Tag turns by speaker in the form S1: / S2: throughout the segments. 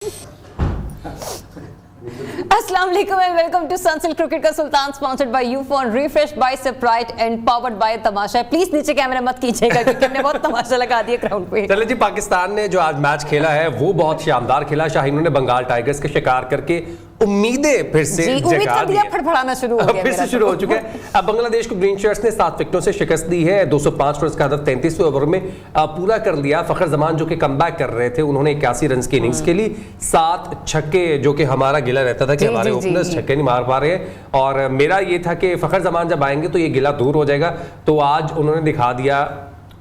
S1: Assalamu alaikum and welcome to Sunsil Cricket का सुल्तान sponsored by YouPhone, refreshed by Sprite and powered by Tamasha. Please नीचे camera मत कीजिएगा क्योंकि हमने बहुत तमाशा लगा दिया ग्राउंड पे।
S2: चले जी, पाकिस्तान ने जो आज मैच खेला है वो बहुत शानदार खेला। शाहीनों ने बंगाल टाइगर्स के शिकार करके उम्मीदें फिर से जगा दी,
S1: फड़फड़ाना शुरू हो गया,
S2: फिर से शुरू हो चुके हैं। अब बांग्लादेश को ग्रीन शर्ट्स ने 7 विकेटों से शिकस्त दी है। 205 रन का हदफ 33वें ओवर में पूरा कर लिया। फखर जमान जो कि कमबैक कर रहे थे, उन्होंने 81 रन की इनिंग्स खेली। 7 छक्के, जो कि हमारा गिला रहता था कि हमारे ओपनर्स छक्के नहीं मार पा रहे हैं, और मेरा ये था कि फखर जमान जब आएंगे तो ये गिला दूर हो जाएगा। तो आज उन्होंने दिखा दिया,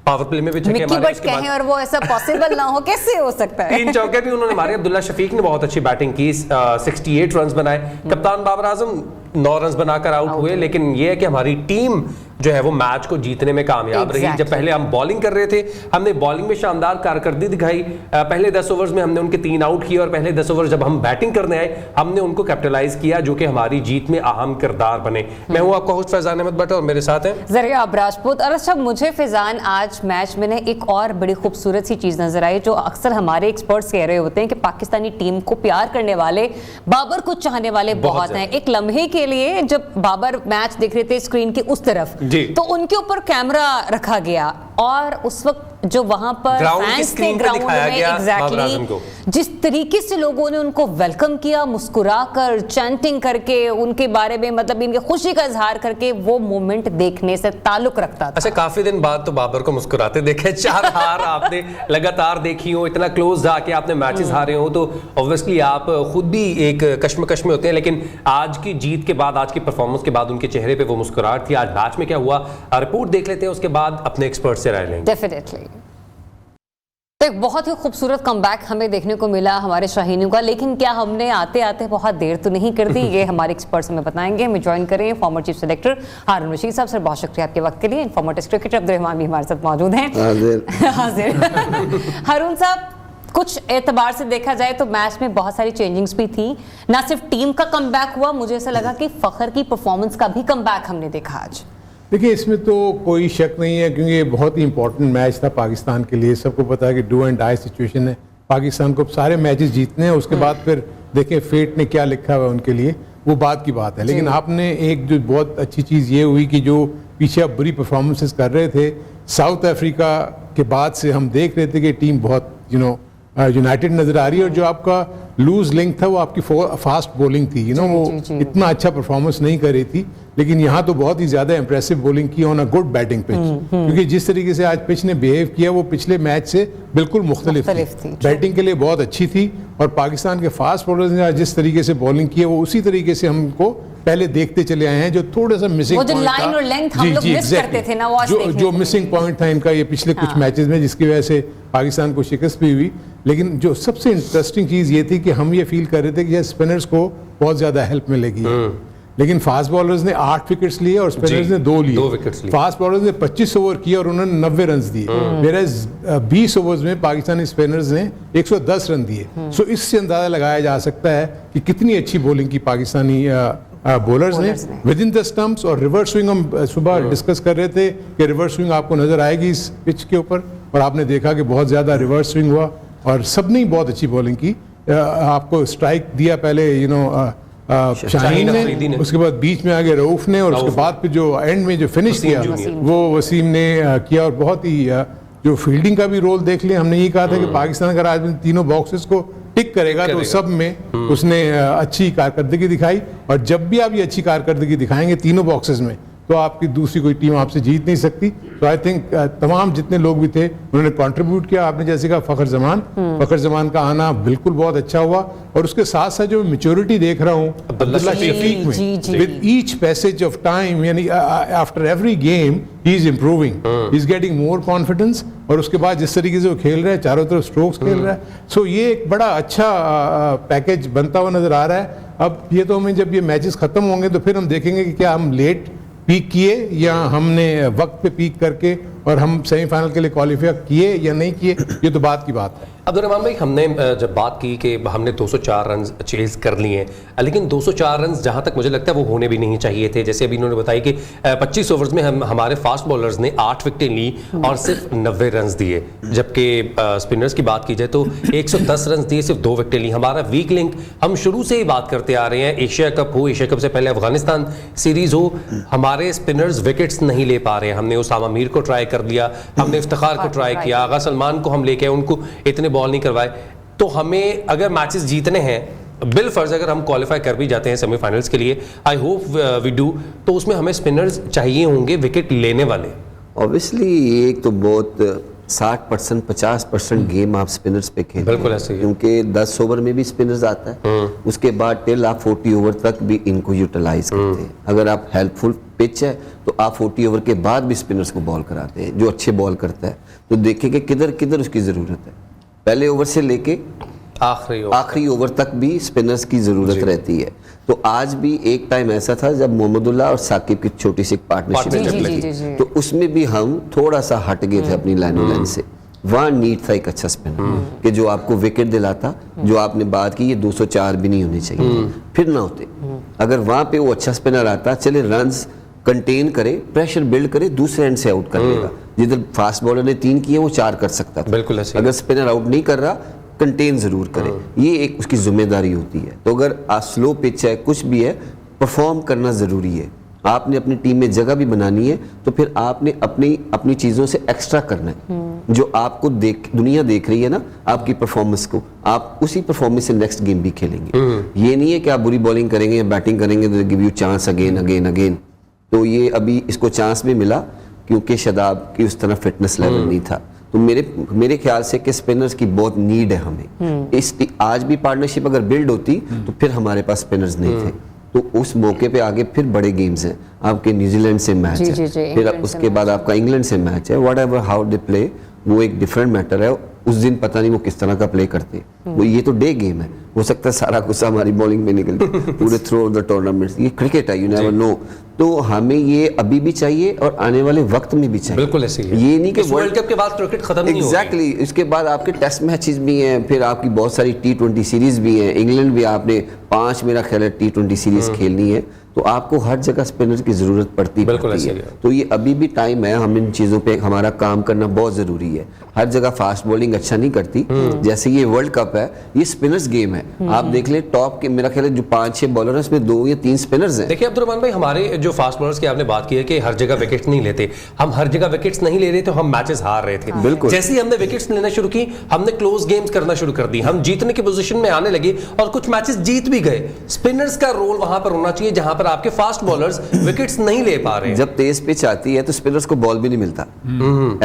S2: पावर प्ले में भी छक्के मारे, उसके बाद
S1: और वो ऐसा पॉसिबल ना हो, कैसे हो सकता है?
S2: 3 चौके भी उन्होंने मारे। अब्दुल्ला शफीक ने बहुत अच्छी बैटिंग की, 68 रन बनाए। कप्तान बाबर आजम 9 रन बनाकर आउट हुए, लेकिन ये है कि हमारी टीम जो है वो मैच को जीतने में कामयाब रही। जब पहले हम बॉलिंग कर रहे थे, हमने बॉलिंग में शानदार कारकर्दगी दिखाई। पहले 10 ओवर्स में हमने उनके 3 आउट किए, और पहले 10 ओवर जब हम बैटिंग करने आए हमने उनको कैपिटलाइज किया, जो कि हमारी जीत में अहम किरदार बने। मैं हूं आपका होस्ट फैजान अहमद भट्ट और मेरे साथ हैं
S1: ज़रिया राजपूत। और अच्छा, मुझे फैजान आज मैच में एक और बड़ी खूबसूरत सी चीज़ नजर आई, जो अक्सर हमारे एक्सपर्ट्स कह रहे होते हैं कि पाकिस्तानी टीम को प्यार करने वाले, बाबर को चाहने वाले बहुत हैं। एक लम्हे के लिए जब बाबर मैच देख रहे थे स्क्रीन के उस तरफ, तो उनके ऊपर कैमरा रखा गया, और उस वक्त जो वहां पर फैंस थे ग्राउंड में, एग्जैक्टली जिस तरीके से लोगों ने उनको वेलकम किया, मुस्कुराकर, चैंटिंग करके, उनके बारे में मतलब इनकी खुशी का इजहार करके, वो मोमेंट देखने से ताल्लुक रखता था।
S2: अच्छा, काफी दिन बाद तो बाबर को मुस्कुराते देखे। 4 हार आपने लगातार देखी हो, इतना क्लोज जाके आपने मैचेस हारे हो, तो ऑब्वियसली आप खुद भी एक कश्मकश में होते हैं। लेकिन आज की जीत के बाद, आज की परफॉर्मेंस के बाद उनके चेहरे पे वो मुस्कुराहट थी। आज मैच में क्या हुआ, रिपोर्ट देख लेते हैं, उसके बाद अपने एक्सपर्ट से राय लेंगे।
S1: डेफिनेटली। तो एक बहुत ही खूबसूरत कमबैक हमें देखने को मिला हमारे शाहीनों का, लेकिन क्या हमने आते आते बहुत देर तो नहीं कर दी? ये हमारे एक्सपर्ट्स हमें बताएंगे। हमें ज्वाइन करें फॉर्मर चीफ सेलेक्टर हारून रशीद साहब। सर, बहुत शुक्रिया आपके वक्त के लिए। फॉर्मर टेस्ट क्रिकेटर अब्दुर्रहमान भी हमारे साथ मौजूद हैं। हाजिर। हारून साहब, कुछ एतबार से देखा जाए तो मैच में बहुत सारी चेंजिंग्स भी थी। ना सिर्फ टीम का कमबैक हुआ, मुझे ऐसा लगा कि फखर की परफॉर्मेंस का भी कमबैक हमने देखा आज।
S3: देखिए, इसमें तो कोई शक नहीं है, क्योंकि ये बहुत ही इंपॉर्टेंट मैच था पाकिस्तान के लिए। सबको पता है कि डू एंड डाई सिचुएशन है, पाकिस्तान को सारे मैचेस जीतने हैं। उसके बाद फिर देखें फेट ने क्या लिखा हुआ है उनके लिए, वो बात की बात है। लेकिन आपने एक जो बहुत अच्छी चीज़ ये हुई कि जो पीछे आप बुरी परफॉर्मेंसेस कर रहे थे, साउथ अफ्रीका के बाद से हम देख रहे थे कि टीम बहुत यूनाइटेड नजर आ रही है। और जो आपका लूज लिंक था वो आपकी फास्ट बॉलिंग थी, वो इतना अच्छा परफॉर्मेंस नहीं कर रही थी। लेकिन यहाँ तो बहुत ही ज़्यादा इंप्रेसिव बॉलिंग की on a good batting pitch, क्योंकि जिस तरीके से आज पिच ने बिहेव किया वो पिछले मैच से बिल्कुल मुख्तलिफ थी। बैटिंग के लिए बहुत अच्छी थी, और पाकिस्तान के फास्ट बॉलर्स ने आज जिस तरीके से बॉलिंग की है वो उसी तरीके से हमको पहले देखते चले आए हैं। जो थोड़ा सा मिसिंग पॉइंट था, जो मिसिंग पॉइंट था इनका ये पिछले कुछ मैचेस में, जिसकी वजह से पाकिस्तान को शिकस्त भी हुई। लेकिन जो सबसे इंटरेस्टिंग चीज़ ये थी कि हम ये फील कर रहे थे कि स्पिनर्स को बहुत ज़्यादा हेल्प मिलेगी, लेकिन फास्ट बॉलर्स ने 8 विकेट्स लिए और स्पिनर्स ने 2 लिए। फास्ट बॉलर्स ने 25 ओवर किए और उन्होंने 90 रन दिए, मेरा 20 ओवर्स में पाकिस्तानी स्पिनर्स ने 110 रन दिए। सो इससे अंदाजा लगाया जा सकता है कि कितनी अच्छी बॉलिंग की पाकिस्तानी बॉलर्स ने विद इन द स्टंप्स। और रिवर्स स्विंग हम सुबह डिस्कस कर रहे थे कि रिवर्स स्विंग आपको नजर आएगी इस पिच के ऊपर, और आपने देखा कि बहुत ज़्यादा रिवर्स स्विंग हुआ और सबने बहुत अच्छी बॉलिंग की। आपको स्ट्राइक दिया पहले शाहीन ने, उसके बाद बीच में आगे रऊफ ने, और उसके बाद फिर जो एंड में जो फिनिश किया वो वसीम ने किया। और बहुत ही जो फील्डिंग का भी रोल देख लिया। हमने ये कहा था कि पाकिस्तान अगर आज तीनों बॉक्सेस को टिक करेगा तो सब में उसने अच्छी कारकर्दगी दिखाई। और जब भी आप ये अच्छी कारकर्दगी दिखाएंगे तीनों बॉक्सेस में, तो आपकी दूसरी कोई टीम आपसे जीत नहीं सकती। तो आई थिंक तमाम जितने लोग भी थे उन्होंने कंट्रीब्यूट किया। आपने जैसे कहा फखर जमान का आना बिल्कुल बहुत अच्छा हुआ, और उसके साथ साथ जो मैच्योरिटी देख रहा हूँ अब्दुल्ला शफीक में, with each passage of time, यानी after every game he is improving, he is getting more confidence. और उसके बाद जिस तरीके से वो खेल रहा है, चारों तरफ स्ट्रोक्स खेल रहा है, सो ये एक बड़ा अच्छा पैकेज बनता हुआ नजर आ रहा है। अब ये तो हमें जब ये मैचेस खत्म होंगे तो फिर हम देखेंगे कि क्या हम लेट पीक किए या हमने वक्त पे पीक करके और हम सेमीफाइनल के लिए क्वालिफाई किए या नहीं किए, ये तो बात की बात है।
S2: अब्दुर्रहमान भाई, हमने जब बात की कि हमने 204 रन चेज कर लिए, लेकिन 204 रन जहां तक मुझे लगता है वो होने भी नहीं चाहिए थे। जैसे अभी इन्होंने बताया कि 25 ओवर्स में हमारे फास्ट बॉलर्स ने 8 विकेटें ली और सिर्फ 90 रन दिए, जबकि स्पिनर्स की बात की जाए तो 110 रन दिए, सिर्फ 2 विकेटें ली। हमारा वीक लिंक हम शुरू से ही बात करते आ रहे हैं, एशिया कप हो, एशिया कप से पहले अफगानिस्तान सीरीज हो, हमारे स्पिनर्स विकेट्स नहीं ले पा रहे हैं। हमने उसामा मीर को ट्राई कर लिया, हमने इफ्तिखार को ट्राई किया, आगा सलमान को हम लेके उनको इतने बॉल नहीं करवाए। तो हमें अगर मैचेस जीतने हैं, बिल फर्ज अगर हम क्वालिफाई कर भी जाते हैं सेमीफाइनल्स के लिए, आई होप वी डू, तो उसमें हमें स्पिनर्स चाहिए होंगे विकेट लेने वाले।
S4: ऑब्वियसली एक तो बहुत 60% 50% गेम आप स्पिनर्स पे खेल,
S2: बिल्कुल ऐसे ही,
S4: क्योंकि 10 ओवर में भी स्पिनर्स आता है, उसके बाद टिल आप 40 ओवर तक भी इनको यूटिलाइज करते हैं। अगर आप हेल्पफुल पिच है तो आप 40 ओवर के बाद भी स्पिनर्स को बॉल कराते हैं, जो अच्छे बॉल करता है। तो देखेंगे किधर किधर उसकी ज़रूरत है, पहले ओवर से लेके आखिरी ओवर तक भी स्पिनर्स की ज़रूरत रहती है। तो आज भी एक टाइम ऐसा था जब मोहम्मदुल्लाह और साकिब की छोटी सी पार्टनरशिप लगी, तो उसमें भी हम थोड़ा सा हट गए थे अपनी लाइन से। वहाँ नीड था एक अच्छा स्पिनर कि जो आपको विकेट दिलाता, जो आपने बात की ये 204 भी नहीं होने चाहिए, फिर ना होते। अगर वहाँ पे वो अच्छा स्पिनर आता, चले रन्स कंटेन करे, प्रेशर बिल्ड करे, दूसरे एंड से आउट कर लेगा। जिधर फास्ट बॉलर ने 3 किए वो 4 कर सकता था।
S2: बिल्कुल ऐसे।
S4: अगर स्पिनर आउट नहीं कर रहा, कंटेन जरूर करे, ये एक उसकी जिम्मेदारी होती है। तो अगर स्लो पिच है, कुछ भी है, परफॉर्म करना जरूरी है। आपने अपनी टीम में जगह भी बनानी है, तो फिर आपने अपनी चीजों से एक्स्ट्रा करना है। जो आपको दुनिया देख रही है ना आपकी परफॉर्मेंस को, आप उसी परफॉर्मेंस से नेक्स्ट गेम भी खेलेंगे। ये नहीं है कि आप बुरी बॉलिंग करेंगे या बैटिंग करेंगे तो give you chance again again again. तो ये अभी इसको चांस भी मिला क्योंकि शदाब की उस तरह फिटनेस लेवल नहीं था। तो मेरे ख्याल से कि स्पिनर्स की बहुत नीड है हमें। इस आज भी पार्टनरशिप अगर बिल्ड होती तो फिर हमारे पास स्पिनर्स नहीं थे। तो उस मौके पे आगे फिर बड़े गेम्स हैं, आपके न्यूजीलैंड से मैच है, फिर उसके बाद आपका इंग्लैंड से मैच है। What ever how they play, वो एक डिफरेंट मैटर है। उस दिन पता नहीं वो किस तरह का प्ले करते हैं। वो ये तो डे गेम है, हो सकता है सारा गुस्सा हमारी बॉलिंग में निकल पूरे थ्रू आउट द टूर्नामेंट। ये क्रिकेट है, यू नेवर नो। तो हमें ये अभी भी चाहिए और आने वाले वक्त में भी चाहिए।
S2: बिल्कुल ऐसे ही है।
S4: ये नहीं कि
S2: वर्ल्ड कप के बाद क्रिकेट खत्म नहीं होगी।
S4: एग्जैक्टली, इसके बाद आपके टेस्ट मैचेस भी हैं, फिर आपकी बहुत सारी T20 सीरीज भी हैं। इंग्लैंड भी आपने 5 मेरा ख्याल है T20 सीरीज खेलनी है, तो आपको हर जगह स्पिनर की जरूरत पड़ती है। तो ये अभी भी टाइम है, हम इन चीजों पे हमारा काम करना बहुत जरूरी है। हर जगह फास्ट बॉलिंग अच्छा नहीं करती। जैसे ये वर्ल्ड कप है, ये स्पिनर्स गेम है। आप देख ले टॉप के मेरा ख्याल है जो 5-6 बॉलर हैं उसमें 2 या 3 स्पिनर्स हैं।
S2: देखिए अब्दुर्रहमान भाई, हमारे जो फास्ट बॉलर्स की आपने बात की है कि हर जगह विकेट्स नहीं लेते, हम हर जगह विकेट्स नहीं ले रहे थे, हम मैचेस हार रहे थे।
S4: बिल्कुल।
S2: जैसे ही हमने विकेट्स लेना शुरू की, हमने क्लोज गेम्स करना शुरू कर दी, हम जीतने की पोजीशन में आने लगे और कुछ मैचेस जीत भी गए। स्पिनर्स का रोल वहां पर होना चाहिए जहां पर आपके फास्ट बॉलर्स विकेट्स नहीं ले पा रहे हैं।
S4: जब तेज पिच आती है तो स्पिनर्स को बॉल भी नहीं मिलता।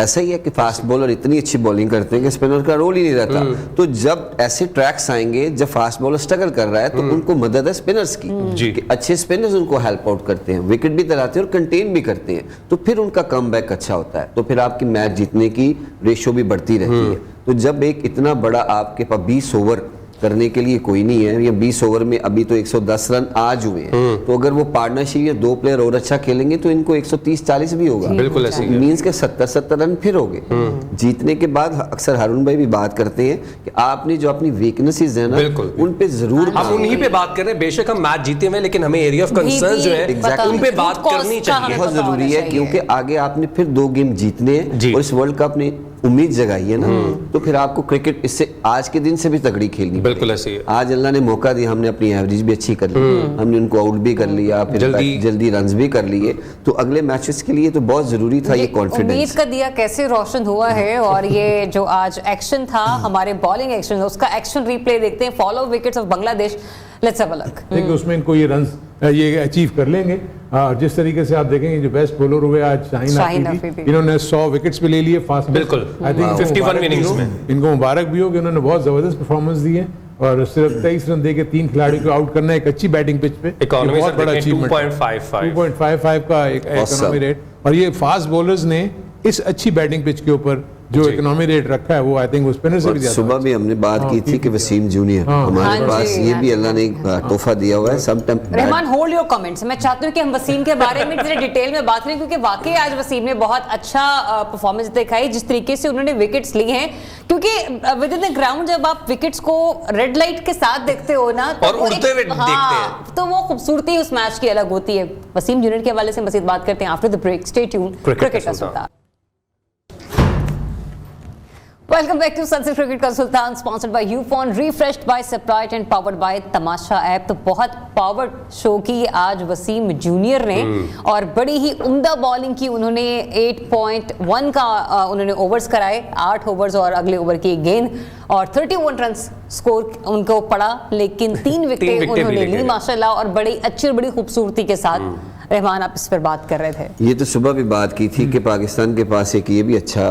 S4: ऐसा ही है कि फास्ट बॉलर इतनी अच्छी बॉलिंग करते हैं कि स्पिनर का रोल ही नहीं रहता। तो जब ऐसे ट्रैक्स आएंगे जब फास्ट बॉलर स्ट्रगल कर रहा है तो उनको मदद है स्पिनर्स की कि अच्छे स्पिनर्स उनको हेल्प आउट करते हैं, विकेट भी दिलाते हैं और कंटेन भी करते हैं, तो फिर उनका कमबैक अच्छा होता है। तो फिर आपकी मैच जीतने की रेशो भी बढ़ती रहती है। तो जब एक इतना बड़ा आपके पास 20 ओवर करने के लिए कोई नहीं है, या 20 ओवर में अभी तो 110 रन आज हुए हैं, तो अगर वो पार्टनरशिप या 2 प्लेयर और अच्छा खेलेंगे तो इनको 130-40 भी होगा।
S2: बिल्कुल ऐसे ही
S4: मींस के 70-70 रन फिर हो गए। जीतने के बाद अक्सर हारून भाई भी बात करते हैं कि आपने जो अपनी वीकनेसेस है ना उन पे जरूर
S2: हम उन्हीं पे बात कर रहे हैं। बेशक हम मैच जीते हुए, लेकिन हमें एरिया ऑफ कंसर्न जो है उन पे बात करनी चाहिए,
S4: बहुत जरूरी है। क्योंकि आगे आपने फिर 2 गेम जीतने हैं और इस वर्ल्ड कप ने उम्मीद जगाई है ना, तो फिर आपको क्रिकेट इससे आज के दिन से भी तगड़ी खेलनी।
S2: बिल्कुल ऐसे ही है।
S4: आज अल्लाह ने मौका दिया, हमने अपनी एवरेज भी अच्छी कर ली, हमने उनको आउट भी कर लिया, फिर जल्दी रन्स भी कर लिए। तो अगले मैचेस के लिए तो बहुत जरूरी था ये कॉन्फिडेंस।
S1: उम्मीद का दिया कैसे रोशन हुआ है। और ये जो आज एक्शन था हमारे बॉलिंग एक्शन, उसका एक्शन रिप्ले देखते हैं। Follow wickets of Bangladesh, let's have a look.
S3: देखिए उसमें इनको ये रन ये अचीव कर लेंगे। जिस तरीके से आप देखेंगे जो बेस्ट बॉलर हुए आज शाहीन अफरीदी, इन्होंने 100 विकेट्स भी ले लिए फास्ट।
S2: बिल्कुल,
S3: आई थिंक
S2: 51 इनिंग्स में
S3: इनको मुबारक भी हो कि उन्होंने बहुत जबरदस्त परफॉर्मेंस दी है। और सिर्फ 23 रन देके 3 खिलाड़ियों को आउट करना एक अच्छी बैटिंग पिच पे बहुत बड़ा अचीवमेंट। 2.55 का एक इकोनॉमी रेट। और ये फास्ट बॉलर्स ने इस अच्छी बैटिंग पिच के ऊपर जो इकोनॉमी रेट रखा है वो आई थिंक स्पिनर से भी ज्यादा।
S4: सुबह भी हमने बात की थी कि वसीम जूनियर हमारे
S1: हाँ
S4: पास
S1: जी,
S4: ये
S1: हाँ
S4: भी
S1: जी।
S4: अल्लाह ने एक तोहफा दिया हुआ है। सम
S1: रहमान होल्ड योर कमेंट्स। मैं चाहती हूँ कि हम वसीम के बारे में जरा डिटेल में बात करें, क्योंकि वाकई आज वसीम ने बहुत अच्छा परफॉर्मेंस दिखाई, जिस तरीके से उन्होंने विकेट्स ली हैं। क्योंकि विद इन द ग्राउंड जब आप विकेट्स को रेड लाइट के साथ देखते हो ना, तो
S2: और
S1: वो
S2: उड़ते हुए देखते हैं,
S1: तो वो खूबसूरती उस मैच की अलग होती है। वसीम जूनियर के हवाले से मजीद बात करते हैं after the break. Stay tuned. Cricket का सुल्तान। Welcome back to Sunset Cricket का सुल्तान, sponsored by UFON, refreshed by Sprite and powered by Tamasha app. तो बहुत पावर्ड शो की आज वसीम जूनियर ने, और बड़ी ही उम्दा बॉलिंग की उन्होंने। 8.1 का उन्होंने ओवर्स कराए, 8 ओवर्स और अगले ओवर की एक गेंद, और 31 रन स्कोर उनको पड़ा, लेकिन 3 विकेट उन्होंने ली माशाल्लाह, और बड़ी अच्छी और बड़ी खूबसूरती के साथ। रहमान, आप इस पर बात कर रहे थे।
S4: ये तो सुबह भी बात की थी कि पाकिस्तान के पास एक ये भी अच्छा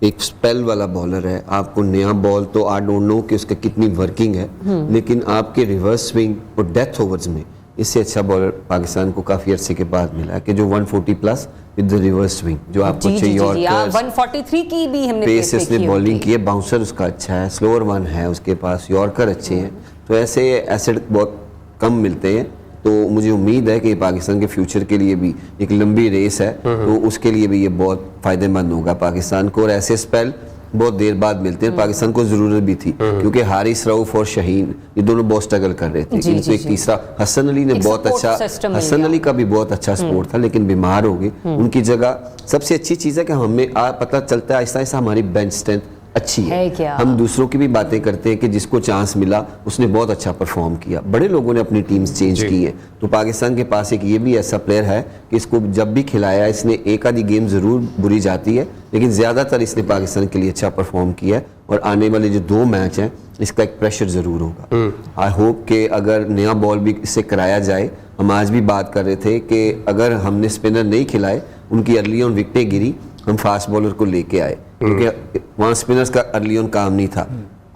S4: एक स्पेल वाला बॉलर है। आपको नया बॉल तो आई डोंट नो कि उसका कितनी वर्किंग है, लेकिन आपके रिवर्स स्विंग और डेथ ओवर्स में इससे अच्छा बॉलर पाकिस्तान को काफी अरसे के बाद मिला है कि जो 140 plus with the reverse swing जो आपको चाहिए। और
S1: 143 की भी हमने
S4: पेस इसने बॉलिंग की है, बाउंसर उसका अच्छा है, स्लोअर वन है उसके पास, यॉर्कर अच्छे हैं। तो ऐसे एसेट बहुत कम मिलते हैं। तो मुझे उम्मीद है कि पाकिस्तान के फ्यूचर के लिए भी एक लंबी रेस है, तो उसके लिए भी ये बहुत फायदेमंद होगा पाकिस्तान को। और ऐसे स्पेल बहुत देर बाद मिलते हैं, पाकिस्तान को जरूरत भी थी, क्योंकि हारिस रऊफ और शाहीन ये दोनों बहुत स्ट्रगल कर रहे थे। इनको एक तीसरा हसन अली ने बहुत अच्छा, हसन अली का भी बहुत अच्छा सपोर्ट था, लेकिन बीमार हो गए। उनकी जगह सबसे अच्छी चीज़ है कि हमें पता चलता है आहिस्ता आहिस्ता हमारी बेंच स्ट्रेंथ अच्छी है। हम दूसरों की भी बातें करते हैं कि जिसको चांस मिला उसने बहुत अच्छा परफॉर्म किया। बड़े लोगों ने अपनी टीम्स चेंज की हैं, तो पाकिस्तान के पास एक ये भी ऐसा प्लेयर है कि इसको जब भी खिलाया इसने एक आधी गेम जरूर बुरी जाती है, लेकिन ज़्यादातर इसने पाकिस्तान के लिए अच्छा परफॉर्म किया है। और आने वाले जो 2 मैच हैं इसका एक प्रेशर ज़रूर होगा। आई होप कि अगर नया बॉल भी इससे कराया जाए। हम आज भी बात कर रहे थे कि अगर हमने स्पिनर नहीं खिलाए, उनकी अर्ली ऑन विकेटें गिरी, हम फास्ट बॉलर को लेके आए, क्योंकि वहाँ स्पिनर्स का अर्ली ऑन काम नहीं था।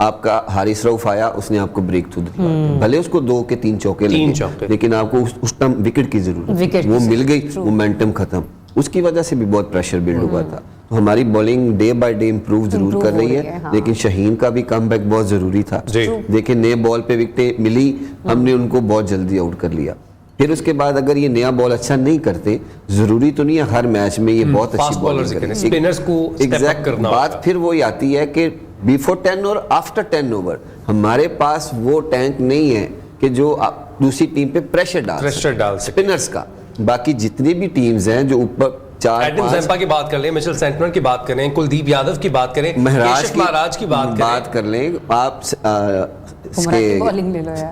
S4: आपका हारिस रऊफ आया, उसने आपको ब्रेक थ्रू दिया, भले उसको 2 के 3 चौके लगे, लेकिन आपको उस टाइम विकेट की जरूरत, वो मिल गई, मोमेंटम खत्म। उसकी वजह से भी बहुत प्रेशर बिल्ड हुआ था। तो हमारी bowling day by day improve जरूर कर रही है, लेकिन शाहीन का भी कमबैक बहुत जरूरी था। देखिए नए बॉल पे विकेटें मिली, हमने उनको बहुत जल्दी आउट कर लिया। फिर उसके बाद अगर ये नया बॉल अच्छा नहीं करते, जरूरी तो नहीं है हर मैच में ये बहुत अच्छी बॉलिंग करें,
S2: स्पिनर्स को स्टेप अप करना।
S4: बात फिर वही आती है कि बिफोर 10 और आफ्टर 10 ओवर हमारे पास वो टैंक नहीं है कि जो दूसरी टीम पे प्रेशर डाल स्पिनर्स का। बाकी जितनी भी टीम्स हैं जो ऊपर 4-5,
S2: एडम की बात कर लें, मिचेल सेंटनर की बात करें, कुलदीप यादव की बात करें, महाराज की बात
S4: कर लें, आप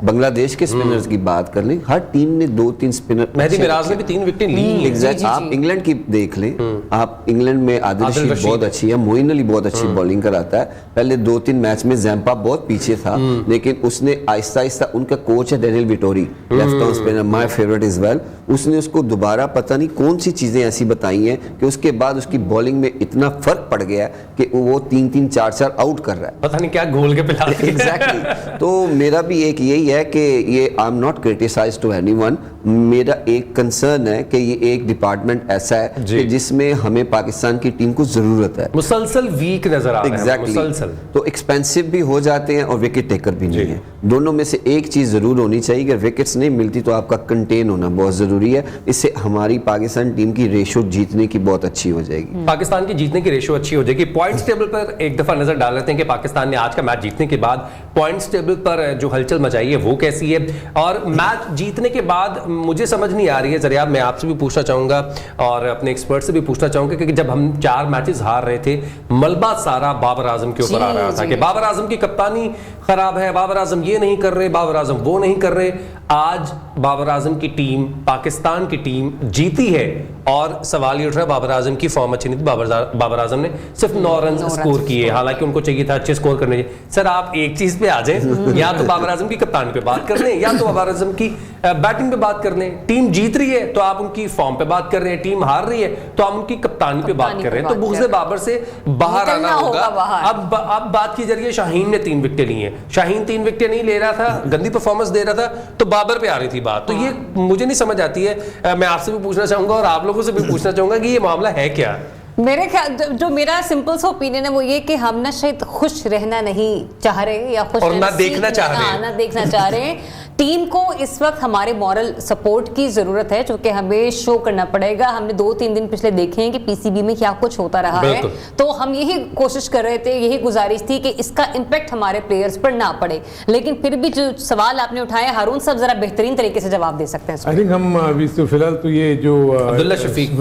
S4: बांग्लादेश के स्पिनर्स की बात कर लें, हर टीम ने 2-3 स्पिनर,
S2: मेहदी मिराज ने भी 3 विकेटें ली।
S4: एग्जैक्ट। आप इंग्लैंड की देख लें, आप इंग्लैंड में आदिल रशीद बहुत अच्छी है, मोइन अली बहुत अच्छी बॉलिंग कराता है। पहले 2-3 मैच में जैम्पा बहुत पीछे था, लेकिन उसने आहिस्ता आहिस्ता, उनका कोच है Daniel Vettori, left arm spinner, my favourite is well, उसने उसको दोबारा पता नहीं कौन सी चीजें ऐसी बताई हैं कि उसके बाद उसकी बॉलिंग में इतना फर्क पड़ गया कि वो 3-3 4-4 आउट कर रहा है,
S2: पता नहीं क्या घोल के पिला दिया।
S4: एग्जैक्टली। तो मेरा भी एक यही है कि ये I am not criticise to anyone, मेरा एक कंसर्न है कि ये एक डिपार्टमेंट ऐसा है कि जिसमें हमें पाकिस्तान की टीम को जरूरत है।
S2: मुसलसल वीक नजर आ रहा है, मुसलसल।
S4: तो एक्सपेंसिव भी हो जाते हैं और विकेट टेकर भी नहीं है। दोनों में से एक चीज जरूर होनी चाहिए कि विकेट्स नहीं मिलती तो आपका कंटेन होना बहुत जरूरी है। इससे हमारी पाकिस्तान टीम की रेशो जीतने की बहुत अच्छी हो जाएगी।
S2: पाकिस्तान की जीतने की रेशो अच्छी हो जाएगी। पॉइंट्स टेबल पर एक दफा नजर डाल लेते हैं कि पाकिस्तान ने आज का मैच जीतने के बाद पॉइंट्स टेबल पर जो हलचल मचाई है वो कैसी है। और मैच जीतने के बाद मुझे समझ नहीं आ रही है, जरिया मैं आपसे भी पूछना चाहूंगा और अपने एक्सपर्ट से भी पूछना चाहूंगा, क्योंकि जब हम 4 मैचेस हार रहे थे, मलबा सारा बाबर आजम के ऊपर आ रहा था कि बाबर आजम की कप्तानी खराब है, बाबर आजम ये नहीं कर रहे, बाबर आजम वो नहीं कर रहे। आज बाबर आजम की टीम, पाकिस्तान की टीम जीती है और सवाल ये उठ रहा है बाबर आजम की फॉर्म अच्छी नहीं थी। बाबर आजम ने सिर्फ 9 रन स्कोर किए, हालांकि उनको चाहिए था अच्छे स्कोर करने। सर आप एक चीज पे आ जाए, या तो बाबर आजम की कप्तानी पे बात कर लें, या तो बाबर आजम की बैटिंग पे बात कर लें। टीम जीत रही है तो आप उनकी फॉर्म पे बात कर रहे हैं, टीम हार रही है तो आप उनकी कप्तानी पे बात कर रहे हैं। तो बुग़्ज़ बाबर से बाहर आना होगा। अब बात की जा रही है, शाहीन ने 3 विकेटें ली हैं, शाहीन 3 विकेटें नहीं ले रहा था, गंदी परफॉर्मेंस दे रहा था, तो बाबर पे आ रही थी बात। तो ये मुझे नहीं समझ आती है। मैं आपसे भी पूछना चाहूंगा और आप लोगों से भी पूछना चाहूंगा कि ये मामला है क्या।
S1: मेरे ख्याल जो मेरा सिंपल सा ओपिनियन है वो ये कि हम ना शायद खुश रहना नहीं चाह रहे या खुश
S2: और ना
S1: रहना
S2: देखना चाह रहे हैं।
S1: ना देखना चाह रहे हैं। टीम को इस वक्त हमारे मॉरल सपोर्ट की जरूरत है, जो कि हमें शो करना पड़ेगा। हमने 2-3 दिन पिछले देखे हैं कि पीसीबी में क्या कुछ होता रहा है, तो हम यही कोशिश कर रहे थे, यही गुजारिश थी कि इसका इम्पैक्ट हमारे प्लेयर्स पर ना पड़े। लेकिन फिर भी जो सवाल आपने उठाए, हारून साहब जरा बेहतरीन तरीके से जवाब दे सकते हैं।
S3: आई थिंक हम अभी तो फिलहाल तो ये जो
S2: अब्दुल्ला शफीक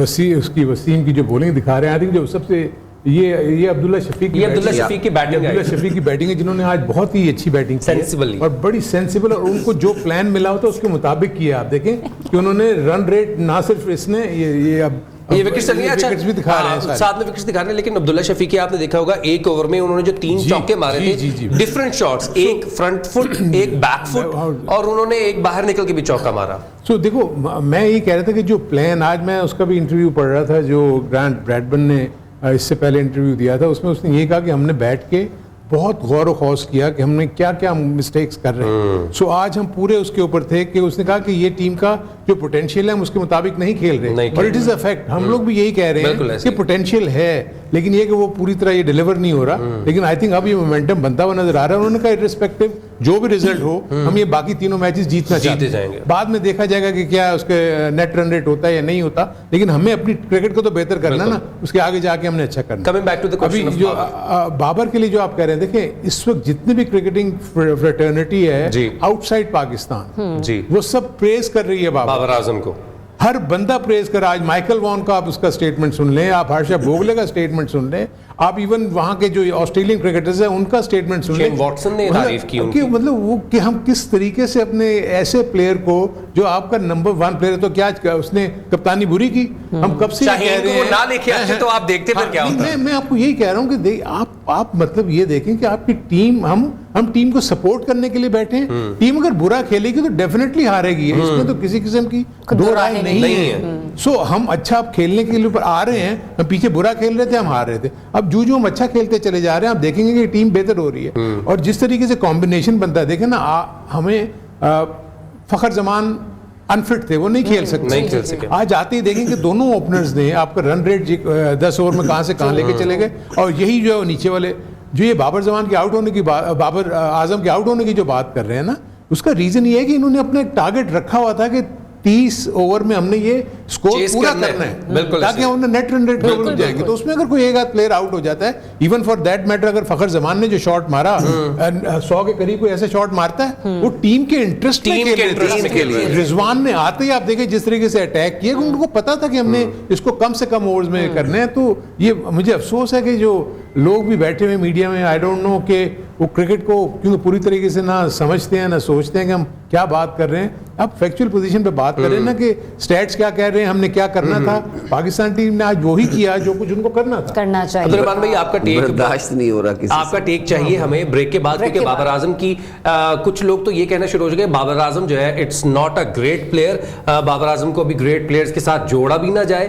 S3: वसीम की जो बॉलिंग दिखा रहे हैं, आई थिंक जो सबसे ये अब्दुल्ला शफीक की बैटिंग है, जिन्होंने आज बहुत ही अच्छी बैटिंग
S2: सेंसिबली
S3: और बड़ी सेंसिबल, और उनको जो प्लान मिला होता है उसके मुताबिक किया। आप देखें कि उन्होंने रन रेट ना सिर्फ इसने
S2: ये विकेट्स चल रही है, अच्छा
S3: भी दिखा रहे हैं,
S2: साथ में विकेट्स दिखा रहे हैं। लेकिन अब्दुल्ला शफीकी आपने देखा होगा एक ओवर में उन्होंने जो 3 चौके मारे थे, डिफरेंट शॉट्स, एक फ्रंट फुट, एक बैक फुट, और उन्होंने एक बाहर निकल के भी चौका मारा।
S3: सो देखो, मैं ये कह रहा था कि जो प्लान, आज मैं उसका भी इंटरव्यू पढ़ रहा था जो ग्रांट ब्रैडबर्न ने इससे पहले इंटरव्यू दिया था, उसमें उसने ये कहा कि हमने बैठ के बहुत गौर खौस किया कि हमने क्या क्या मिस्टेक्स कर रहे हैं। सो आज हम पूरे उसके ऊपर थे कि उसने कहा कि ये टीम का जो पोटेंशियल है हम उसके मुताबिक नहीं खेल रहे, और इट इज अ फैक्ट। हम लोग भी यही कह रहे हैं कि पोटेंशियल है, लेकिन ये कि वो पूरी तरह ये डिलीवर नहीं हो रहा। लेकिन आई थिंक अब ये मोमेंटम बनता हुआ नजर आ रहा है। उन्होंने कहा इररिस्पेक्टिव जो भी रिजल्ट हो, हम ये बाकी तीनों मैचेस जीतना चाहते
S2: जाएंगे।
S3: बाद में देखा जाएगा कि क्या उसके नेट रन रेट होता है या नहीं होता, लेकिन हमें अपनी क्रिकेट को तो बेहतर करना ना, उसके आगे जाके हमने अच्छा करना।
S2: Coming back to the question,
S3: अभी जो बाबर के लिए जो आप कह रहे हैं, देखें इस वक्त जितनी भी क्रिकेटिंग फ्रेटर्निटी है आउटसाइड पाकिस्तान, वो सब प्रेज कर रही है बाबर आजम
S2: को।
S3: हर बंदा प्रेज कर। आज माइकल वॉन का आप उसका स्टेटमेंट सुन लें, आप हर्षा भोगले का स्टेटमेंट सुन लें, आप इवन वहां के जो ऑस्ट्रेलियन क्रिकेटर्स हैं उनका स्टेटमेंट सुन लें।
S2: वॉटसन ने तारीफ की उनकी।
S3: मतलब वो कि हम किस तरीके से अपने ऐसे प्लेयर को, जो आपका नंबर 1 प्लेयर, तो क्या उसने कप्तानी बुरी की? हम कब से कह रहे हैं
S2: ना लेके आते तो आप देखते फिर क्या होता।
S3: मैं आपको यही कह रहा हूं कि आप मतलब ये देखें कि आपकी टीम, हम टीम को सपोर्ट करने के लिए बैठे हैं। टीम अगर बुरा खेलेगी तो डेफिनेटली हारेगी, इसमें तो किसी किस्म की दो राय नहीं है। सो हम अच्छा खेलने के लिए ऊपर आ रहे हैं, हम पीछे बुरा खेल रहे थे, हम हार रहे थे। अब जो हम अच्छा खेलते चले जा रहे हैं, आप देखेंगे कि टीम बेहतर हो रही है। और जिस तरीके से कॉम्बिनेशन बनता है, देखें ना, हमें फखर जमान अनफिट थे, वो नहीं खेल सकते। आज आते ही देखें कि दोनों ओपनर्स ने आपका रन रेट 10 ओवर में कहां से कहां लेके चले गए। और यही जो है नीचे वाले, जो ये बाबर जमान के आउट होने की बाबर आजम के आउट होने की जो बात कर रहे हैं ना, उसका रीजन ये है कि इन्होंने अपना एक टारगेट रखा हुआ था कि 30 ओवर में हमने ये स्कोर पूरा करना है, ताकि हम नेट रन रेट पर जाएंगे। तो उसमें अगर कोई एक आध प्लेयर आउट हो जाता है, इवन फॉर दैट मैटर, अगर फखर जमान ने जो शॉट मारा 100 के करीब कोई ऐसे शॉट मारता है, वो टीम के इंटरेस्ट के लिए। रिजवान ने आते ही आप देखें जिस तरीके से अटैक किया, उनको पता था कि हमने इसको कम से कम ओवर्स में करने हैं। तो ये मुझे अफसोस है कि जो लोग भी बैठे हुए मीडिया में, आई डोंट नो कि वो क्रिकेट को क्योंकि पूरी तरीके से ना समझते हैं, ना सोचते हैं कि हम क्या बात कर रहे हैं। अब फैक्चुअल पोजीशन पे बात कर रहे हैं ना कि स्टैट्स क्या कह रहे हैं, हमने क्या करना था। पाकिस्तान टीम ने आज वही किया जो कुछ उनको करना चाहिए।
S2: अब्दुर्रहमान भाई, आपका टेक
S4: बर्दाश्त नहीं हो रहा किसी
S2: आपका टेक चाहिए हमें ब्रेक के बाद, क्योंकि बाबर आजम की कुछ लोग तो ये कहना शुरू हो गए, बाबर आजम जो है it's not a great player. Babar Azam को भी ग्रेट प्लेयर्स के साथ जोड़ा भी ना जाए,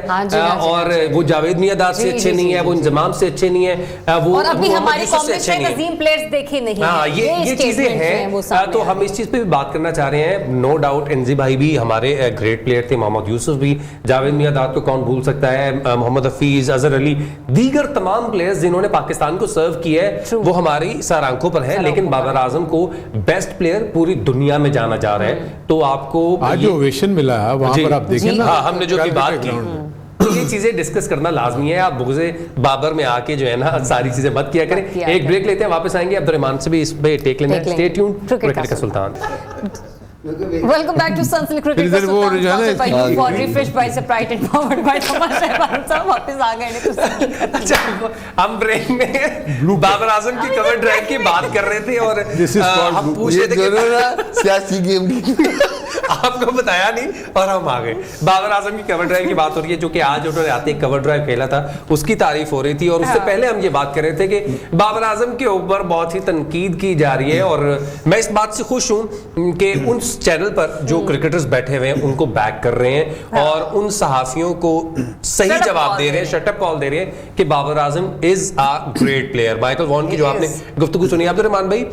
S2: और वो जावेद मियांदाद से अच्छे नहीं है, वो इंजमाम से अच्छे नहीं है, वो
S1: हमारे कॉम्बिनेशन में अजीम प्लेयर्स देखे नहीं हैं।
S2: ये चीजें हैं। तो हम इस चीज पे भी बात करना चाह रहे हैं। नो डाउट एनजी भाई भी हमारे ग्रेट प्लेयर थे, मोहम्मद यूसुफ भी, जावेद मियांदाद को कौन भूल सकता है, मोहम्मद हफीज, अजहर अली, दीगर तमाम प्लेयर्स जिन्होंने पाकिस्तान को सर्व किया है, वो हमारी सर आंखों पर है। लेकिन बाबर आजम को बेस्ट प्लेयर पूरी दुनिया में जाना जा रहा है। तो आपको
S3: आज जो ओवेशन मिला वहां पर आप देखें ना,
S2: हमने जो की बात की, ये चीजें डिस्कस करना लाजमी है। आप बुग़्ज़े बाबर में आके जो है ना सारी चीजें मत किया करें। एक ब्रेक लेते हैं, वापस आएंगे। अब्दुर्रहमान से भी इस पे टेक लेना है। स्टे ट्यून्ड, क्रिकेट का सुल्तान।
S1: Welcome back to Sunsil Cricket का सुल्तान, sponsored by U4, refreshed by Sprite and powered by Thomas Shahbaz साहब वापस आ गए ने।
S2: अच्छा, हम ब्रेक में बाबर आजम की कवर ड्राइव की बात कर रहे थे और हम पूछ रहे थे कि
S4: सियासी गेम की
S2: आपको बताया नहीं और हम आ गए। बाबर आजम की कवर ड्राइव की बात हो रही है, जो कि आज उन्होंने आते ही कवर ड्राइव खेला था, उसकी तारीफ हो रही थी। और उससे पहले हम ये बात कर रहे थे कि बाबर आजम के ऊपर बहुत ही तनकीद की जा रही है। और मैं इस बात से खुश हूं कि उन चैनल पर जो क्रिकेटर्स बैठे हुए हैं उनको बैक कर रहे हैं और उन सहाफियों को सही जवाब दे रहे हैं, शटअप कॉल दे रहे हैं कि Babar Azam is a great player. Michael Vaughan की जो आपने गुफ्तगू सुनी, अब्दुर्रहमान भाई,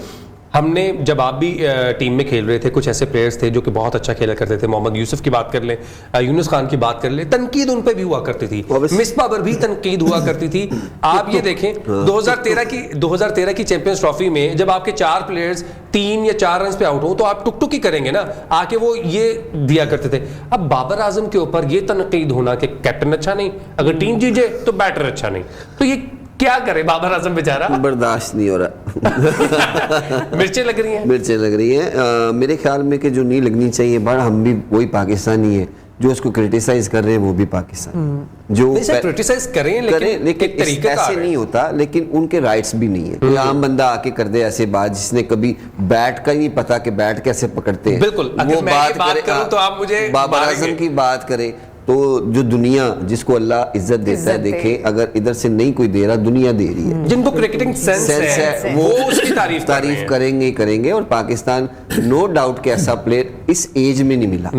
S2: हमने जब आप भी टीम में खेल रहे थे, कुछ ऐसे प्लेयर्स थे जो कि बहुत अच्छा खेला करते थे। मोहम्मद यूसुफ की बात कर ले, यूनुस खान की बात कर ले, तनकीद उन पे भी हुआ करती थी, मिसबा पर भी तनकीद हुआ करती थी। आप ये देखें 2013 की चैंपियंस ट्रॉफी में जब आपके 4 प्लेयर्स 3 या 4 रन पे आउट हो तो आप टुक टुक ही करेंगे ना, आके वो ये दिया करते थे। अब बाबर आजम के ऊपर ये तनकीद होना कि कैप्टन अच्छा नहीं, अगर टीम जीते तो बैटर अच्छा नहीं, तो ये क्या करे बाबर आजम बेचारा?
S4: बर्दाश्त नहीं हो रहा।
S2: मिर्चें लग रही हैं,
S4: मिर्चें लग रही हैं। मेरे ख्याल में कि जो नहीं लगनी चाहिए, बड़ा हम भी वही पाकिस्तानी है जो उसको क्रिटिसाइज कर रहे हैं, वो भी पाकिस्तान जो
S2: क्रिटिसाइज करें
S4: लेकिन ऐसे नहीं होता, लेकिन उनके राइट्स भी नहीं है। कोई आम बंदा आके कर दे ऐसे बात, जिसने कभी बैट का ही नहीं पता कि बैट कैसे पकड़ते हैं,
S2: बिल्कुल
S4: वो बात करे
S2: तो आप मुझे
S4: बाबर आजम की बात करे तो जो दुनिया जिसको अल्लाह इज्जत देता है, देखे अगर इधर से नहीं कोई दे रहा, दुनिया दे रही है।
S2: जिनको क्रिकेटिंग सेंस है वो उसकी तारीफ
S4: करेंगे। और पाकिस्तान नो डाउट कि ऐसा प्लेयर इस एज में नहीं मिला।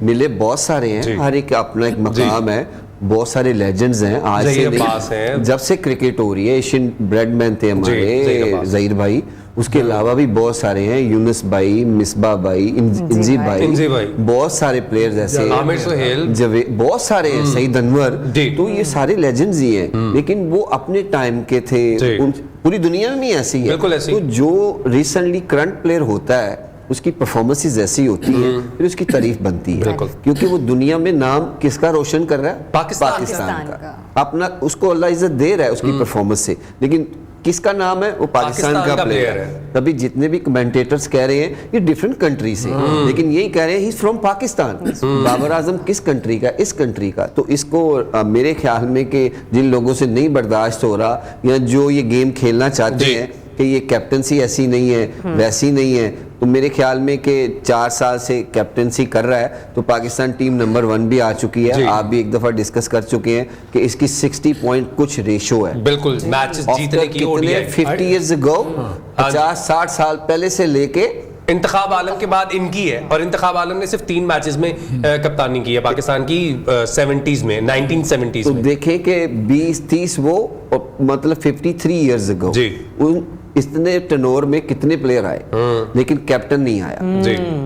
S4: मिले बहुत सारे हैं, हर एक अपना एक मकाम है, बहुत सारे लेजेंड्स हैं। आज से नहीं, जब से क्रिकेट हो रही है, एशियन ब्रेडमैन थे हमारे ज़हीर भाई, उसके अलावा भी बहुत सारे हैं, यूनुस भाई, मिसबा भाई, इंजी भाई, बहुत सारे प्लेयर्स ऐसे,
S2: आमिर सुहेल,
S4: बहुत सारे हैं, सईद अनवर, तो ये सारे लेजेंड्स ही हैं, लेकिन वो अपने टाइम के थे। पूरी दुनिया में ऐसी है। तो जो रिसेंटली करंट प्लेयर होता है उसकी परफॉर्मेंसेस ऐसी होती है, फिर उसकी तारीफ बनती है, क्योंकि वो दुनिया में नाम किसका रोशन कर रहा है? पाकिस्तान का। अपना उसको अल्लाह इज्जत दे रहा है उसकी परफॉर्मेंस से, लेकिन किसका नाम है? वो पाकिस्तान का प्लेयर है। तभी जितने भी कमेंटेटर्स कह रहे हैं ये डिफरेंट कंट्री से, लेकिन यही कह रहे हैं he is from Pakistan. Babar Azam किस कंट्री का? इस कंट्री का। तो इसको मेरे ख्याल में कि जिन लोगों से नहीं बर्दाश्त हो रहा, या जो ये गेम खेलना चाहते हैं कि ये कैप्टनसी ऐसी नहीं है, वैसी नहीं है, तो मेरे ख्याल में कि 4 साल से कैप्टनसी कर रहा है, तो पाकिस्तान टीम नंबर 1 भी आ चुकी है। आप भी एक दफा डिस्कस कर चुके हैं कि इसकी 60 पॉइंट कुछ रेशो है।
S2: बिल्कुल, मैचेस जीतने की ओडीआई
S4: 50 इयर्स अगो, 50-60 साल पहले से लेके
S2: इंतखाब आलम के बाद इनकी है, और इंतखाब आलम ने सिर्फ 3 मैचेस में कप्तानी की है पाकिस्तान की 70s में, 1970s में।
S4: तो देखें कि 20-30 वो मतलब 53 इयर्स अगो इतने टेनोर में कितने प्लेयर आए, लेकिन कैप्टन नहीं आया।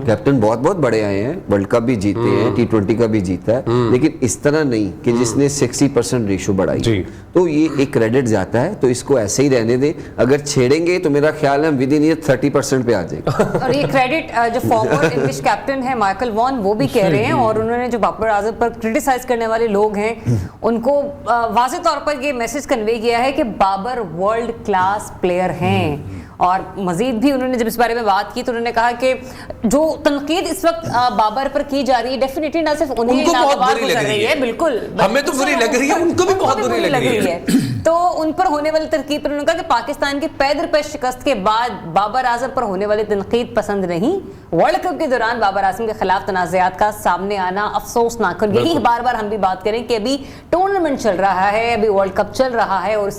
S4: कैप्टन बहुत बहुत बड़े आए हैं, वर्ल्ड कप भी जीते हैं, T20 का भी जीता है, लेकिन इस तरह नहीं कि जिसने 60% रेशो बढ़ाई। तो ये एक क्रेडिट जाता है, तो इसको ऐसे ही रहने दे। अगर छेड़ेंगे तो मेरा ख्याल है विद इन ईयर 30% पे आ जाएगा।
S1: और ये क्रेडिट जो फॉर्मर इंग्लिश कैप्टन है माइकल वॉन, वो भी कह रहे हैं, और उन्होंने जो बाबर आजम पर क्रिटिसाइज करने वाले लोग हैं उनको वाज़ेह तौर पर ये मैसेज कन्वे किया है कि बाबर वर्ल्ड क्लास प्लेयर हैं। और मजीद भी उन्होंने जब इस बारे में बात की तो उन्होंने कहा कि जो तनकीद इस वक्त बाबर पर की जा रही है, डेफिनेटली ना सिर्फ उन्हें नागवार गुजर रही है, बिल्कुल
S2: हमें तो बुरी लग रही है, उनको भी बहुत बुरी लग रही है।
S1: तो उन पर होने वाली तनकीद पर उन्होंने कहा कि पाकिस्तान की पैदर पे शिकस्त के बाद बाबर आजम पर होने वाली तनकीद पसंद नहीं। वर्ल्ड कप के दौरान बाबर आजम के खिलाफ तनाज़ात का सामने आना अफसोसनाक है। यही बार बार हम भी बात करें कि अभी टूर्नामेंट चल रहा है, अभी वर्ल्ड कप चल रहा है, और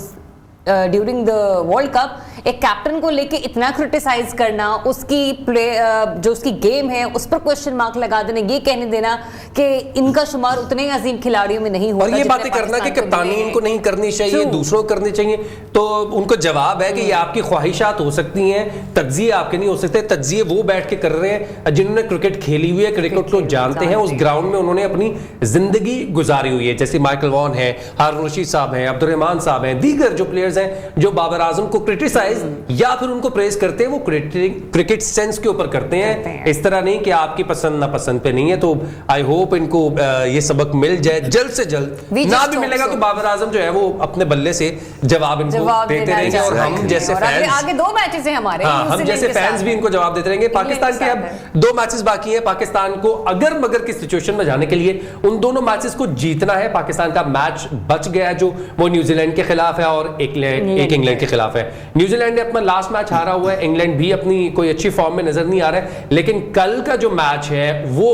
S1: ड्यूरिंग द वर्ल्ड कप एक कैप्टन को लेके इतना क्रिटिसाइज करना, उसकी जो उसकी गेम है उस पर क्वेश्चन मार्क लगा देना, ये कहने देना कि इनका शुमार उतने अजीम खिलाड़ियों में नहीं होता,
S2: और ये बातें करना कि कप्तानी इनको नहीं करनी चाहिए, दूसरों को करनी चाहिए, तो उनको जवाब है कि ये आपकी ख्वाहिशात हो सकती हैं, तज्जिए आपके नहीं हो सकते। तज्जिए वो बैठ के कर रहे हैं जिन्होंने क्रिकेट खेली हुई है, क्रिकेट को जानते हैं, उस ग्राउंड में उन्होंने अपनी जिंदगी गुजारी हुई है, जैसे माइकल वॉन है, हारून रशीद साहब हैं, अब्दुर्रहमान साहब हैं, दीगर जो प्लेयर्स हैं जो बाबर आजम को क्रिटिसाइज या फिर उनको प्रेज करते हैं, वो क्रिकेट सेंस के ऊपर करते हैं, इस तरह नहीं कि आपकी पसंद ना पसंद पे नहीं है। तो आई होप इनको ये सबक मिल जाए जल्द से जल्द, ना भी मिलेगा तो बाबर आजम जो है वो अपने बल्ले से जवाब इनको देते रहेंगे, और हम जैसे फैंस,
S1: आगे 2 मैचेस हैं हमारे,
S2: हम जैसे फैंस भी इनको जवाब देते रहेंगे। पाकिस्तान के अब 2 मैचेस बाकी हैं, पाकिस्तान को अगर मगर की सिचुएशन में जाने के लिए उन दोनों मैचेस को जीतना है। पाकिस्तान का मैच बच गया है जो वो न्यूजीलैंड के खिलाफ है और एक इंग्लैंड के खिलाफ है। न्यूजीलैंड ने अपना लास्ट मैच हारा हुआ है, इंग्लैंड भी अपनी कोई अच्छी फॉर्म में नजर नहीं आ रहा है, लेकिन कल का जो मैच है वो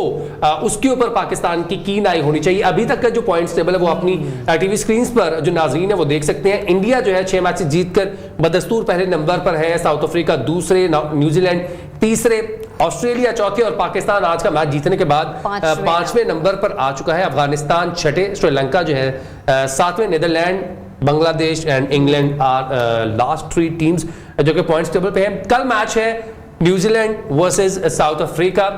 S2: उसके ऊपर पाकिस्तान की कीन आई होनी चाहिए। अभी तक का जो पॉइंट्स टेबल है वो अपनी टीवी स्क्रीन पर जो नाजरीन है वो देख सकते हैं। इंडिया जो है 6 मैचेस जीतकर बदस्तूर पहले नंबर पर है, साउथ अफ्रीका दूसरे, न्यूजीलैंड तीसरे, ऑस्ट्रेलिया चौथे, और पाकिस्तान आज का मैच जीतने के बाद 5वें नंबर पर आ चुका है। अफगानिस्तान 6ठे, श्रीलंका जो है 7वें, Netherland Bangladesh and England are last 3 teams जो कि पॉइंट्स टेबल पे हैं। कल मैच है न्यूजीलैंड वर्सेस साउथ अफ्रीका,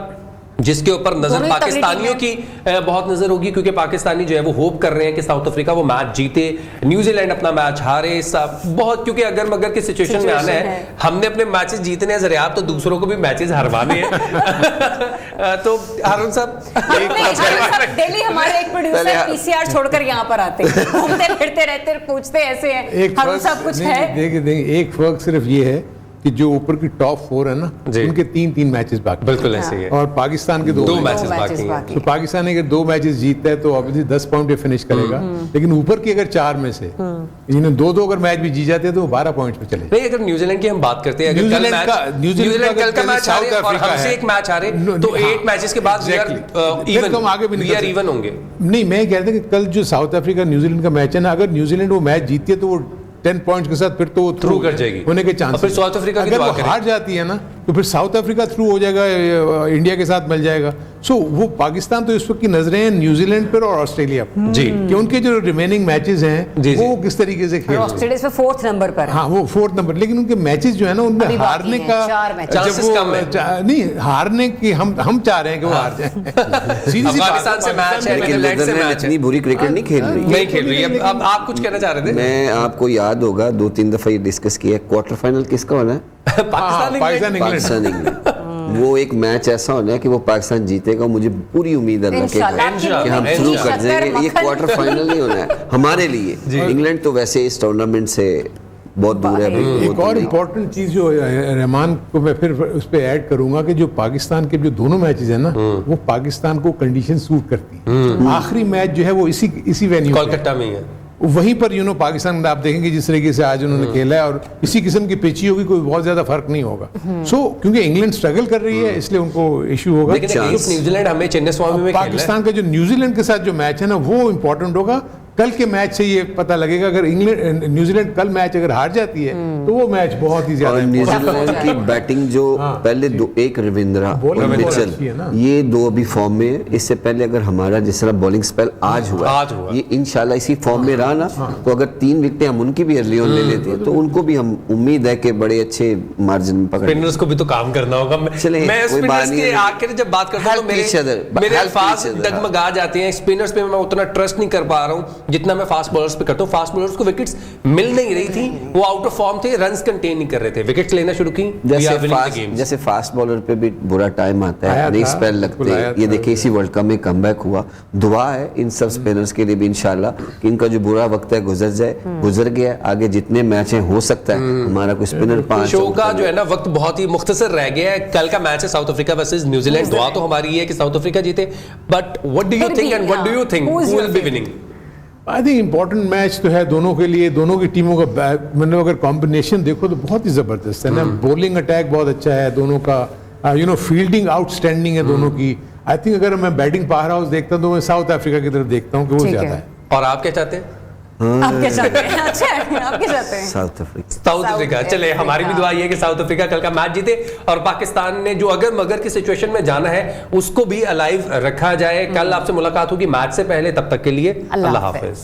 S2: जिसके ऊपर नजर
S1: दोनों ही तगड़ी
S2: पाकिस्तानियों की बहुत नजर होगी, क्योंकि पाकिस्तानी जो है वो होप कर रहे हैं कि साउथ अफ्रीका वो मैच जीते, न्यूजीलैंड अपना मैच हारे, सब बहुत, क्योंकि अगर मगर की सिचुएशन में आना है, हमने अपने मैचेस जीतने हैं जरिए, आप तो दूसरों को भी मैचेस हरवाने हैं। तो हारून साहब
S1: डेली हमारे एक प्रोड्यूसर पीसीआर छोड़कर यहाँ पर आते हैं, घूमते फिरते रहते, पूछते ऐसे हैं हारून साहब कुछ है?
S3: देखिए एक फर्क सिर्फ ये है कि जो ऊपर की टॉप 4 है ना, उनके 3-3 मैचेस बाकी,
S2: बिल्कुल ऐसे ही है,
S3: और पाकिस्तान के 2
S2: मैचेस बाकी हैं।
S3: तो पाकिस्तान अगर 2 मैचेस जीतता है तो ऑब्वियसली 10 पॉइंट पे फिनिश करेगा, लेकिन ऊपर की अगर 4 में से इन्हें 2-2 अगर मैच भी जीत जाते हैं तो 12 पॉइंट पे चले।
S2: नहीं, अगर न्यूजीलैंड की हम बात करते हैं, अगर न्यूजीलैंड कल का मैच हारे और हमसे एक मैच हारे तो 8 मैचेस के बाद इवन होंगे।
S3: नहीं, मैं कह रहा था कि कल जो साउथ अफ्रीका न्यूजीलैंड का मैच है ना, अगर न्यूजीलैंड वो मैच जीतती है तो वो 10 पॉइंट्स के साथ फिर तो वो
S2: थ्रू कर जाएगी
S3: होने के चांस।
S2: फिर साउथ अफ्रीका
S3: अगर वो हार जाती है ना तो फिर साउथ अफ्रीका थ्रू हो जाएगा, इंडिया के साथ मिल जाएगा। सो वो पाकिस्तान तो इस वक्त की नजरें हैं न्यूजीलैंड पर और ऑस्ट्रेलिया पर
S2: जी,
S3: कि उनके जो रिमेनिंग मैचेस हैं वो किस तरीके से खेल,
S1: ऑस्ट्रेलिया पे 4th नंबर पर,
S3: हाँ वो 4th नंबर, लेकिन उनके मैचेस जो है ना उनमें हारने का
S2: चांसेस कम है।
S3: नहीं, हारने की हम चाह रहे हैं कि वो हार जाए।
S2: पाकिस्तान से मैच है, इंग्लैंड से मैच है,
S4: इतनी बुरी क्रिकेट नहीं खेल रही,
S2: नहीं खेल रही है। अब आप कुछ कहना चाह रहे थे?
S4: मैं आपको याद होगा 2-3 दफा ये डिस्कस किया, क्वार्टर फाइनल किसका होना है? पाकिस्तान इंग्लैंड। वो एक मैच ऐसा होना है कि वो पाकिस्तान जीतेगा, मुझे पूरी उम्मीद है कि हम थ्रू कर जाएंगे। ये क्वार्टर फाइनल नहीं होना है हमारे लिए, इंग्लैंड तो वैसे इस टूर्नामेंट से बहुत दूर है।
S3: एक और इम्पोर्टेंट चीज जो रहमान को मैं फिर उस पर ऐड करूंगा कि जो पाकिस्तान के जो दोनों मैचेस हैं ना, वो पाकिस्तान को कंडीशन सूट करती है। आखिरी मैच जो है वो इसी वेन्यू
S2: कोलकाता में ही है,
S3: वहीं पर पाकिस्तान में आप देखेंगे जिस तरीके से आज उन्होंने खेला है, और इसी किस्म की पिची होगी, कोई बहुत ज्यादा फर्क नहीं होगा। क्योंकि इंग्लैंड स्ट्रगल कर रही है इसलिए उनको इशू होगा।
S2: लेकिन न्यूजीलैंड हमें चेन्नईस्वामी में
S3: पाकिस्तान का जो न्यूजीलैंड के साथ जो मैच है ना वो इंपॉर्टेंट होगा। कल के मैच से ये पता लगेगा, अगर न्यूजीलैंड कल मैच अगर हार जाती है तो वो मैच बहुत ही ज्यादा।
S4: न्यूजीलैंड की बैटिंग जो पहले एक रविंद्रा और मिचेल, ये 2 अभी फॉर्म में है। इससे पहले अगर हमारा जिस तरह बॉलिंग स्पेल आज हुआ ये इंशाल्लाह इसी फॉर्म में रहा ना, तो अगर 3 विकेटें हम उनकी भी अर्ली ऑन ले लेते हैं तो उनको भी हम उम्मीद है कि बड़े अच्छे मार्जिन में पकड़।
S2: स्पिनर्स को भी तो काम करना होगा। मैं स्पिनर्स के आखिर जब बात करता हूं तो मेरे अल्फाज डगमगा जाते हैं। स्पिनर्स पे मैं उतना ट्रस्ट नहीं कर पा रहा हूं जितना मैं फास्ट बॉलर्स पे करता हूं। फास्ट बॉलर्स को विकेट्स मिल नहीं रही थी, वो आउट ऑफ फॉर्म थे, रन्स कंटेन नहीं कर रहे थे, विकेट्स लेना शुरू की।
S4: जैसे फास्ट बॉलर पे भी बुरा टाइम आता है, अनेक स्पेल लगते हैं। ये देखिए इसी वर्ल्ड कप में कमबैक हुआ। दुआ है इन सब स्पिनर्स के लिए भी इंशाल्लाह कि इनका जो बुरा वक्त है गुजर जाए, गुजर गया। आगे जितने मैच हैं हो सकता है हमारा कोई स्पिनर 5
S2: शो का जो है ना वक्त बहुत ही मुख्तसर रह गया है। कल का मैच है साउथ अफ्रीका वर्सेस न्यूजीलैंड। दुआ तो हमारी है कि साउथ अफ्रीका जीते, but what do you think and what do you think who will be winning?
S3: I think important match तो है दोनों के लिए। दोनों की टीमों का मतलब अगर कॉम्बिनेशन देखो तो बहुत ही जबरदस्त है ना। बॉलिंग अटैक बहुत अच्छा है दोनों का, फील्डिंग आउटस्टैंडिंग है दोनों की। आई थिंक अगर मैं बैटिंग पावर हाउस देखता हूं तो मैं साउथ अफ्रीका की तरफ देखता हूं कि वो ज्यादा है।
S2: और आप क्या चाहते हैं?
S1: आप क्या चाहते हैं? अच्छा, आप क्या चाहते हैं?
S2: South Africa. चले, हमारी भी दुआ ये है कि साउथ अफ्रीका कल का मैच जीते और पाकिस्तान ने जो अगर मगर की सिचुएशन में जाना है उसको भी अलाइव रखा जाए। कल आपसे मुलाकात होगी मैच से पहले, तब तक के लिए अल्लाह हाफिज।